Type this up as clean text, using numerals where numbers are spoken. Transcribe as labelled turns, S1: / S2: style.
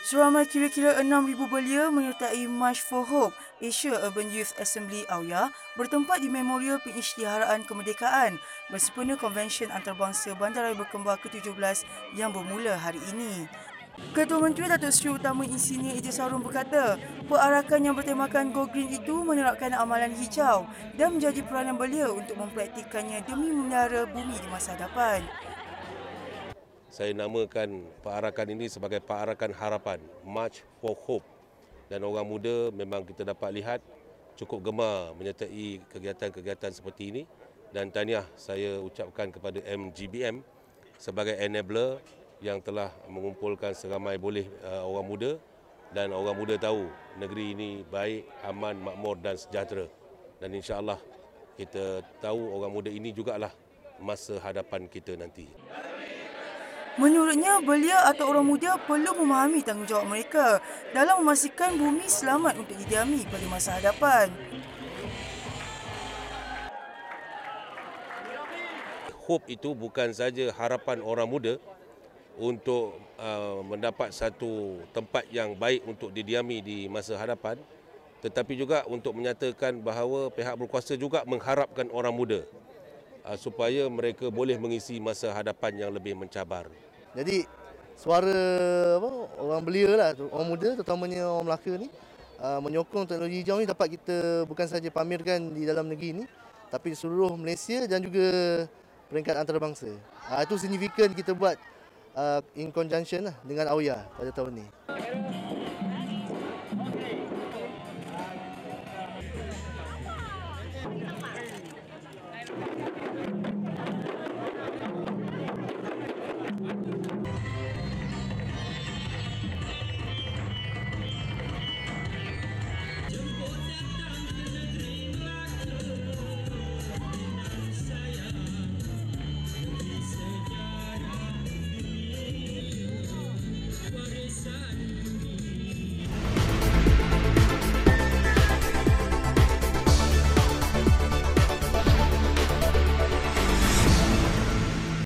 S1: Seramai kira-kira 6,000 belia menyertai March for Hope Asia Urban Youth Assembly AUYA bertempat di Memorial Pengisytiharaan Kemerdekaan bersempena Konvensyen Antarabangsa Bandaraya Berkembar ke-17 yang bermula hari ini. Ketua Menteri Datuk Seri Utama Insinyur Idris Harun berkata, perarakan yang bertemakan Go Green itu menerapkan amalan hijau dan menjadi peranan belia untuk mempraktikannya demi memelihara bumi di masa hadapan.
S2: Saya namakan perarakan ini sebagai perarakan harapan, March for Hope. Dan orang muda memang kita dapat lihat cukup gemar menyertai kegiatan-kegiatan seperti ini. Dan tahniah saya ucapkan kepada MGBM sebagai enabler yang telah mengumpulkan seramai boleh orang muda. Dan orang muda tahu negeri ini baik, aman, makmur dan sejahtera. Dan insya-Allah kita tahu orang muda ini jugalah masa hadapan kita nanti.
S1: Menurutnya, belia atau orang muda perlu memahami tanggungjawab mereka dalam memastikan bumi selamat untuk didiami pada masa hadapan.
S2: Hope itu bukan saja harapan orang muda untuk mendapat satu tempat yang baik untuk didiami di masa hadapan, tetapi juga untuk menyatakan bahawa pihak berkuasa juga mengharapkan orang muda supaya mereka boleh mengisi masa hadapan yang lebih mencabar.
S3: Jadi suara orang belia lah, orang muda terutamanya orang Melaka ni menyokong teknologi hijau ni dapat kita bukan saja pamerkan di dalam negeri ni tapi di seluruh Malaysia dan juga peringkat antarabangsa. Itu signifikan kita buat in conjunction lah dengan AUYA pada tahun ni.